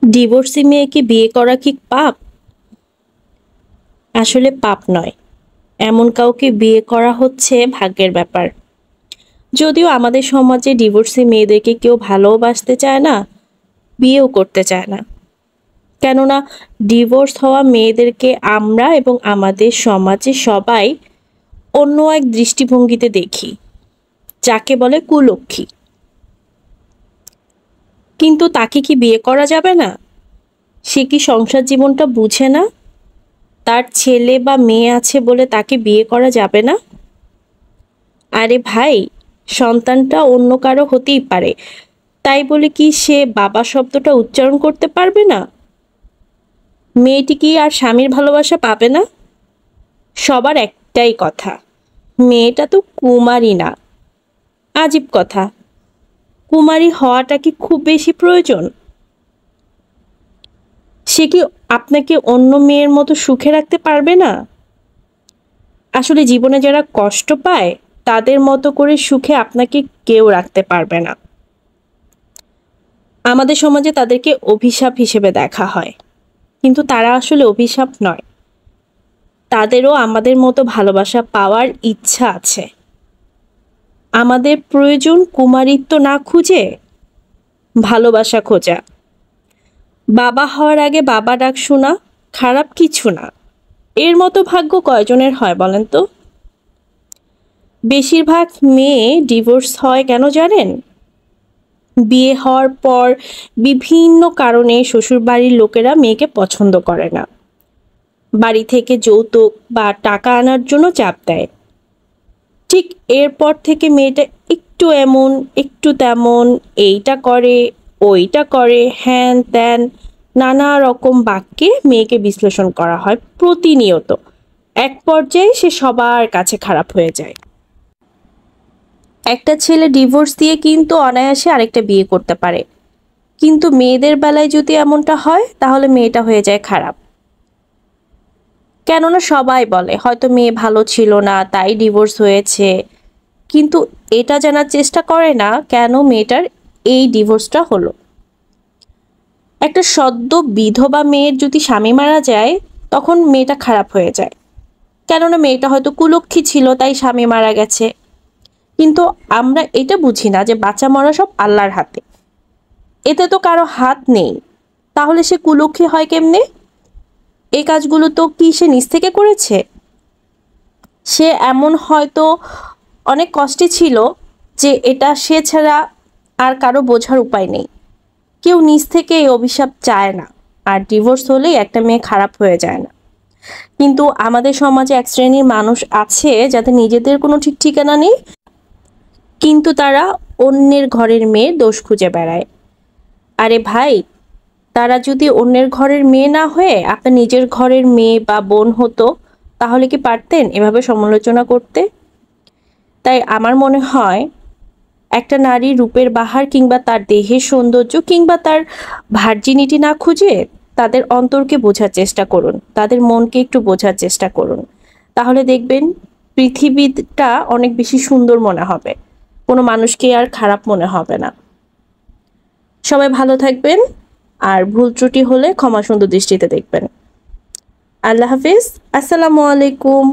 Divorcee মেয়েকে বিয়ে করা কি পাপ? আসলে পাপ নয়। এমন কাউকে বিয়ে করা হচ্ছে ভাগ্যের ব্যাপার। যদিও আমাদের সমাজে ডিভোর্সি মেয়েদেরকে কেউ ভালোবাসতে চায় না, বিয়েও করতে চায় না। কেননা ডিভোর্স হওয়া মেয়েদেরকে আমরা এবং আমাদের সমাজে সবাই অন্য এক দৃষ্টিভঙ্গিতে দেখি, যাকে বলে কুলক্ষী। কিন্তু তাকে কি বিয়ে করা যাবে না? সে কি সংসার জীবনটা বুঝে না? তার ছেলে বা মেয়ে আছে বলে তাকে বিয়ে করা যাবে না? আরে ভাই, সন্তানটা অন্য কারো হতেই পারে, তাই বলে কি সে বাবা শব্দটা উচ্চারণ করতে পারবে না? মেয়েটি কি আর স্বামীর ভালোবাসা পাবে না? সবার একটাই কথা, মেয়েটা তো কুমারী না। আজীব কথা, কুমারী হওয়াটা কি খুব বেশি প্রয়োজন? সে কি আপনাকে অন্য মেয়ের মতো সুখে রাখতে পারবে না? আসলে জীবনে যারা কষ্ট পায় তাদের মতো করে সুখে আপনাকে কেউ রাখতে পারবে না। আমাদের সমাজে তাদেরকে অভিশাপ হিসেবে দেখা হয়, কিন্তু তারা আসলে অভিশাপ নয়। তাদেরও আমাদের মতো ভালোবাসা পাওয়ার ইচ্ছা আছে। আমাদের প্রয়োজন কুমারিত্ব না খুঁজে ভালোবাসা খোঁজা। বাবা হওয়ার আগে বাবা ডাক শোনা খারাপ কিছু না। এর মতো ভাগ্য কয়জনের হয় বলেন তো? বেশিরভাগ মেয়ে ডিভোর্স হয় কেন জানেন? বিয়ে হওয়ার পর বিভিন্ন কারণে শ্বশুরবাড়ির লোকেরা মেয়েকে পছন্দ করে না। বাড়ি থেকে যৌতুক বা টাকা আনার জন্য চাপ দেয়। ঠিক এরপর থেকে মেয়েটা একটু এমন একটু তেমন, এইটা করে ওইটা করে, হ্যান ত্যান নানা রকম বাক্যে মেয়েকে বিশ্লেষণ করা হয় প্রতিনিয়ত। এক পর্যায়ে সে সবার কাছে খারাপ হয়ে যায়। একটা ছেলে ডিভোর্স দিয়ে কিন্তু অনায়াসে আরেকটা বিয়ে করতে পারে, কিন্তু মেয়েদের বেলায় যদি এমনটা হয় তাহলে মেয়েটা হয়ে যায় খারাপ। কেননা সবাই বলে হয়তো মেয়ে ভালো ছিল না তাই ডিভোর্স হয়েছে, কিন্তু এটা জানার চেষ্টা করে না কেন মেয়েটার এই ডিভোর্সটা হলো। একটা সদ্য বিধবা মেয়ের যদি স্বামী মারা যায় তখন মেয়েটা খারাপ হয়ে যায়, কেননা মেয়েটা হয়তো কুলক্ষী ছিল তাই স্বামী মারা গেছে। কিন্তু আমরা এটা বুঝি না যে বাচ্চা মরা সব আল্লাহর হাতে, এতে তো কারো হাত নেই। তাহলে সে কুলক্ষী হয় কেমনে? এই কাজগুলো তো কি সে নিজ থেকে করেছে? সে এমন হয়তো অনেক কষ্টে ছিল যে এটা সে ছাড়া আর কারো বোঝার উপায় নেই। কেউ নিজ থেকে এই অভিশাপ চায় না, আর ডিভোর্স হলেই একটা মেয়ে খারাপ হয়ে যায় না। কিন্তু আমাদের সমাজে এক শ্রেণীর মানুষ আছে যাদের নিজেদের কোনো ঠিক ঠিকানা নেই, কিন্তু তারা অন্যের ঘরের মেয়ের দোষ খুঁজে বেড়ায়। আরে ভাই, তারা যদি অন্যের ঘরের মেয়ে না হয়ে আপনার নিজের ঘরের মেয়ে বা বোন হতো তাহলে কি পারতেন এভাবে সমালোচনা করতে? তাই আমার মনে হয় একটা নারীর রূপের বাহার কিংবা তার দেহের সৌন্দর্য কিংবা তার ভার্জিনিটি না খুঁজে তাদের অন্তরকে বোঝার চেষ্টা করুন, তাদের মনকে একটু বোঝার চেষ্টা করুন। তাহলে দেখবেন পৃথিবীটা অনেক বেশি সুন্দর মনে হবে, কোনো মানুষকে আর খারাপ মনে হবে না। সবাই ভালো থাকবেন, আর ভুল ত্রুটি হলে ক্ষমা সুন্দর দৃষ্টিতে দেখবেন। আল্লাহ হাফিজ। আসসালামু আলাইকুম।